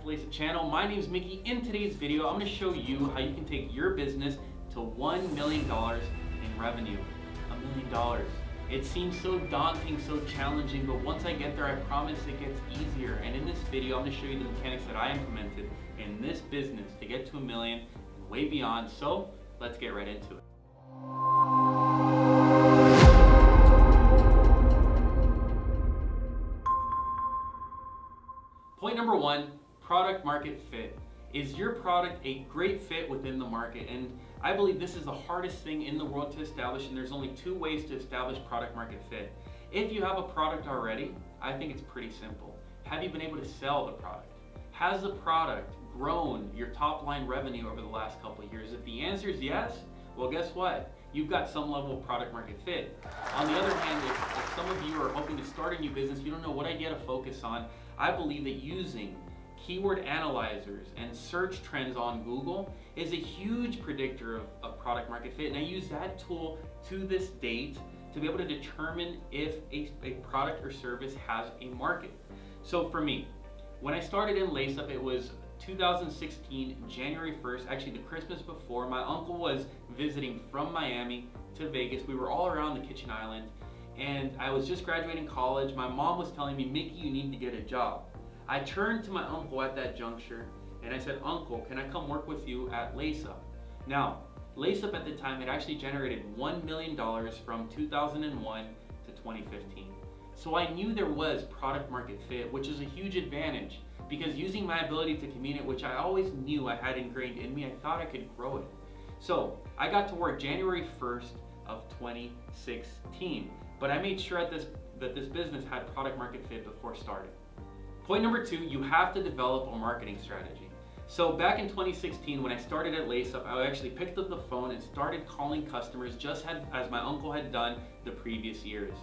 to Lace Up channel. My name is Mickey. In today's video, I'm going to show you how you can take your business to $1 million in revenue. $1 million. It seems so daunting, so challenging, but once I get there, I promise it gets easier. And in this video, I'm going to show you the mechanics that I implemented in this business to get to $1 million and way beyond. So let's get right into it. Point number one, product market fit. Is your product a great fit within the market? And I believe this is the hardest thing in the world to establish, and there's only two ways to establish product market fit. If you have a product already, I think it's pretty simple. Have you been able to sell the product? Has the product grown your top line revenue over the last couple of years? If the answer is yes, well, guess what? You've got some level of product market fit. On the other hand, if some of you are hoping to start a new business, you don't know what idea to focus on, I believe that using keyword analyzers and search trends on Google is a huge predictor of product market fit. And I use that tool to this date to be able to determine if a product or service has a market. So for me, when I started in Lace Up, it was 2016, January 1st, actually the Christmas before. My uncle was visiting from Miami to Vegas. We were all around the Kitchen Island, and I was just graduating college. My mom was telling me, Mickey, you need to get a job. I turned to my uncle at that juncture and I said, Uncle, can I come work with you at Lace Up? Now, Lace Up at the time had actually generated $1 million from 2001 to 2015. So I knew there was product market fit, which is a huge advantage because using my ability to communicate, which I always knew I had ingrained in me, I thought I could grow it. So I got to work January 1st of 2016, but I made sure that this business had product market fit before starting. Point number two, you have to develop a marketing strategy. So back in 2016, when I started at Lace Up, I actually picked up the phone and started calling customers just as my uncle had done the previous years.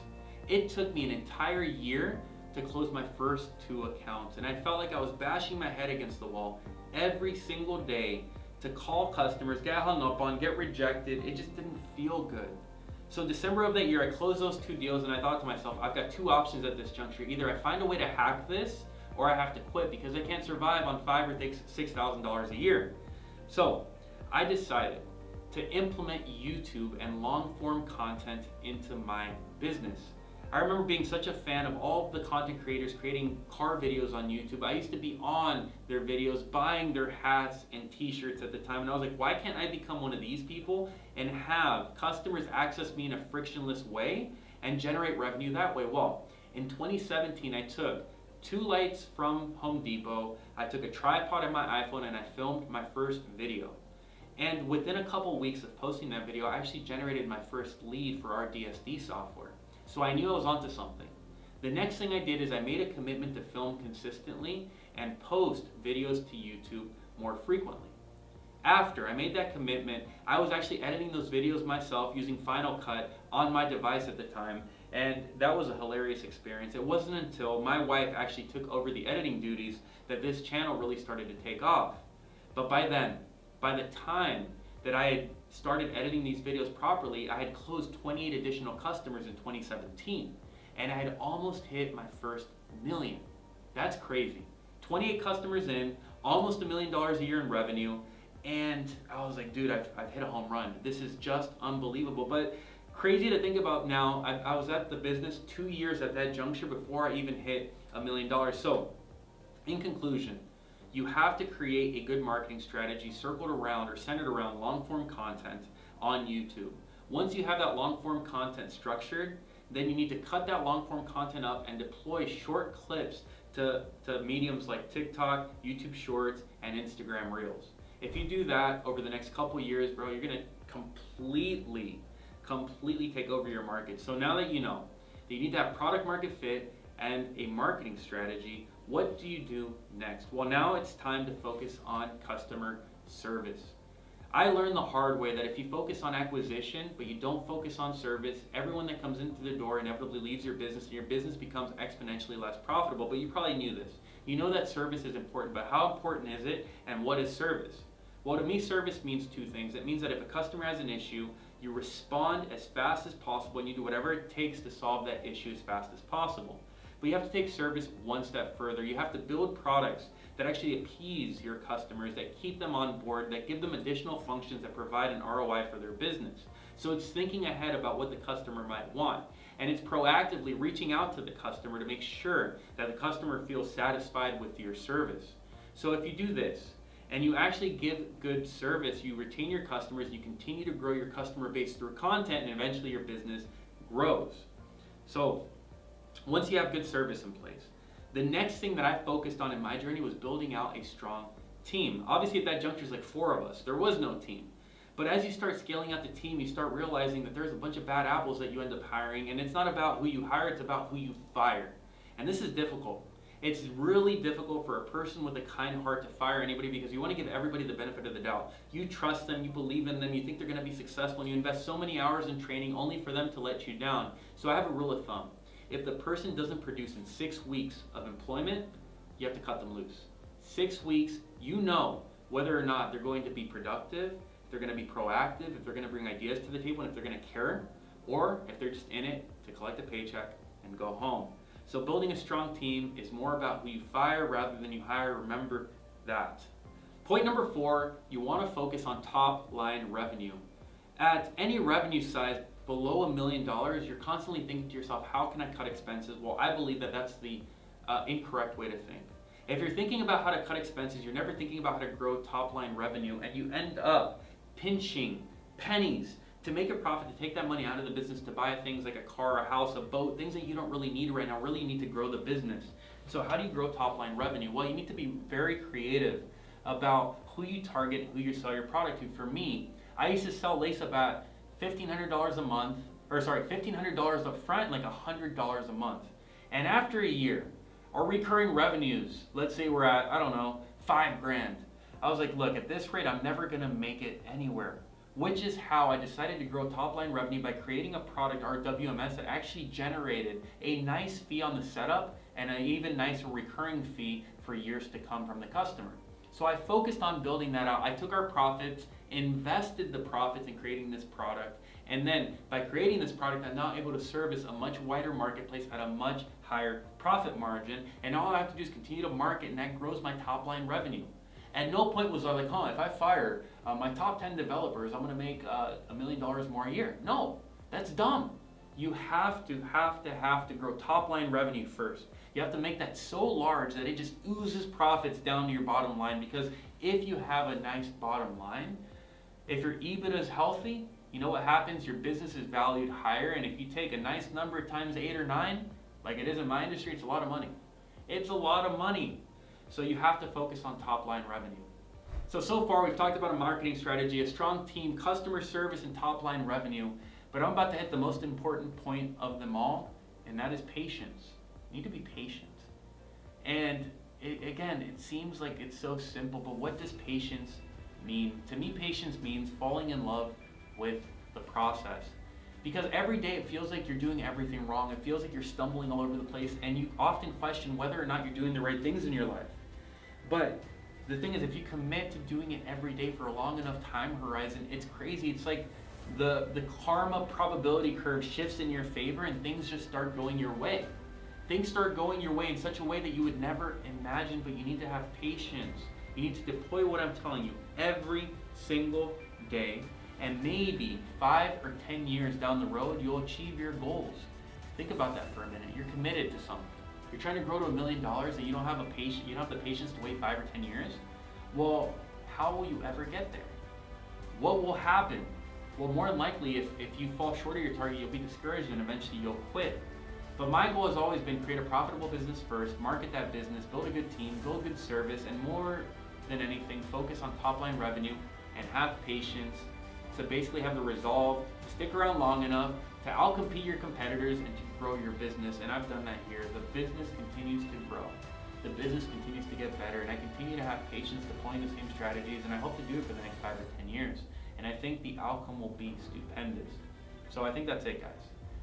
It took me an entire year to close my first 2 accounts, and I felt like I was bashing my head against the wall every single day to call customers, get hung up on, get rejected. It just didn't feel good. So December of that year, I closed those 2 deals, and I thought to myself, I've got 2 options at this juncture. Either I find a way to hack this, or I have to quit because I can't survive on $5,000 or $6,000 a year. So I decided to implement YouTube and long form content into my business. I remember being such a fan of all of the content creators creating car videos on YouTube. I used to be on their videos, buying their hats and t-shirts at the time, and I was like, why can't I become one of these people and have customers access me in a frictionless way and generate revenue that way? Well, in 2017, I took 2 lights from Home Depot, I took a tripod on my iPhone, and I filmed my first video. And within a couple weeks of posting that video, I actually generated my first lead for our DSD software. So I knew I was onto something. The next thing I did is I made a commitment to film consistently and post videos to YouTube more frequently. After I made that commitment, I was actually editing those videos myself using Final Cut on my device at the time, and that was a hilarious experience. It wasn't until my wife actually took over the editing duties that this channel really started to take off. But by the time that I had started editing these videos properly, I had closed 28 additional customers in 2017, and I had almost hit my first million. That's crazy. 28 customers in, almost $1 million a year in revenue, and I was like, dude, I've hit a home run. This is just unbelievable. But crazy to think about now, I was at the business 2 years at that juncture before I even hit $1 million. So, in conclusion, you have to create a good marketing strategy circled around or centered around long-form content on YouTube. Once you have that long-form content structured, then you need to cut that long-form content up and deploy short clips to mediums like TikTok, YouTube Shorts, and Instagram Reels. If you do that over the next couple years, bro, you're gonna completely take over your market. So now that you know that you need to have product market fit and a marketing strategy, what do you do next? Well, now it's time to focus on customer service. I learned the hard way that if you focus on acquisition, but you don't focus on service, everyone that comes into the door inevitably leaves your business, and your business becomes exponentially less profitable. But you probably knew this. You know that service is important, but how important is it, and what is service? Well, to me, service means 2 things. It means that if a customer has an issue, you respond as fast as possible, and you do whatever it takes to solve that issue as fast as possible. But you have to take service one step further. You have to build products that actually appease your customers, that keep them on board, that give them additional functions that provide an ROI for their business. So it's thinking ahead about what the customer might want. And it's proactively reaching out to the customer to make sure that the customer feels satisfied with your service. So if you do this, and you actually give good service, you retain your customers, you continue to grow your customer base through content, and eventually your business grows. So once you have good service in place, the next thing that I focused on in my journey was building out a strong team. Obviously at that juncture, there's like 4 of us. There was no team. But as you start scaling out the team, you start realizing that there's a bunch of bad apples that you end up hiring, and it's not about who you hire, it's about who you fire. And this is difficult. It's really difficult for a person with a kind heart to fire anybody because you want to give everybody the benefit of the doubt. You trust them, you believe in them, you think they're going to be successful, and you invest so many hours in training only for them to let you down. So I have a rule of thumb. If the person doesn't produce in 6 weeks of employment, you have to cut them loose. 6 weeks, you know whether or not they're going to be productive, if they're going to be proactive, if they're going to bring ideas to the table, and if they're going to care, or if they're just in it to collect a paycheck and go home. So building a strong team is more about who you fire rather than you hire. Remember that. Point number 4, you want to focus on top line revenue. At any revenue size below $1 million, you're constantly thinking to yourself, how can I cut expenses? Well, I believe that that's the incorrect way to think. If you're thinking about how to cut expenses, you're never thinking about how to grow top line revenue, and you end up pinching pennies to make a profit, to take that money out of the business, to buy things like a car, a house, a boat, things that you don't really need right now. Really, you need to grow the business. So how do you grow top line revenue? Well, you need to be very creative about who you target and who you sell your product to. For me, I used to sell lace up at $1,500 a month, $1,500 up front, like $100 a month. And after a year, our recurring revenues, let's say we're at, I don't know, $5,000. I was like, look, at this rate, I'm never gonna make it anywhere. Which is how I decided to grow top line revenue by creating a product, our WMS, that actually generated a nice fee on the setup and an even nicer recurring fee for years to come from the customer. So I focused on building that out. I took our profits, invested the profits in creating this product, and then by creating this product, I'm now able to service a much wider marketplace at a much higher profit margin, and all I have to do is continue to market, and that grows my top line revenue. At no point was I like, if I fire my top 10 developers, I'm gonna make $1 million more a year. No, that's dumb. You have to grow top line revenue first. You have to make that so large that it just oozes profits down to your bottom line, because if you have a nice bottom line, if your EBITDA is healthy, you know what happens? Your business is valued higher, and if you take a nice number times 8 or 9, like it is in my industry, it's a lot of money. It's a lot of money. So you have to focus on top line revenue. So far we've talked about a marketing strategy, a strong team, customer service, and top line revenue. But I'm about to hit the most important point of them all, and that is patience. You need to be patient. And it seems like it's so simple, but what does patience mean? To me, patience means falling in love with the process. Because every day it feels like you're doing everything wrong. It feels like you're stumbling all over the place, and you often question whether or not you're doing the right things in your life. But the thing is, if you commit to doing it every day for a long enough time horizon, it's crazy. It's like the karma probability curve shifts in your favor, and things just start going your way. Things start going your way in such a way that you would never imagine, but you need to have patience. You need to deploy what I'm telling you every single day, and maybe 5 or 10 years down the road, you'll achieve your goals. Think about that for a minute. You're committed to something. You're trying to grow to $1 million and you don't have the patience to wait 5 or 10 years. Well, how will you ever get there? What will happen? Well, more than likely, if you fall short of your target, you'll be discouraged and eventually you'll quit. But my goal has always been create a profitable business first, market that business, build a good team, build good service, and more than anything, focus on top line revenue and have patience to basically have the resolve to stick around long enough to outcompete your competitors and to grow your business. And I've done that here. The business continues to grow. The business continues to get better, and I continue to have patience deploying the same strategies, and I hope to do it for the next 5 or 10 years. And I think the outcome will be stupendous. So I think that's it, guys.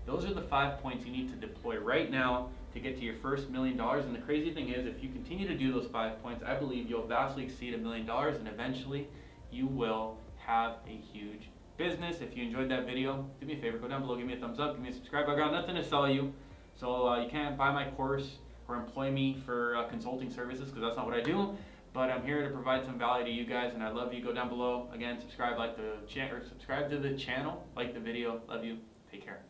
Those are the 5 points you need to deploy right now to get to your first $1 million. And the crazy thing is, if you continue to do those 5 points, I believe you'll vastly exceed $1 million, and eventually you will have a huge business. If you enjoyed that video, do me a favor, go down below, give me a thumbs up, give me a subscribe. I got nothing to sell you, so you can't buy my course. or employ me for consulting services, because that's not what I do. But I'm here to provide some value to you guys, and I love you. Go down below. Again, subscribe, like the subscribe to the channel, like the video. Love you. Take care.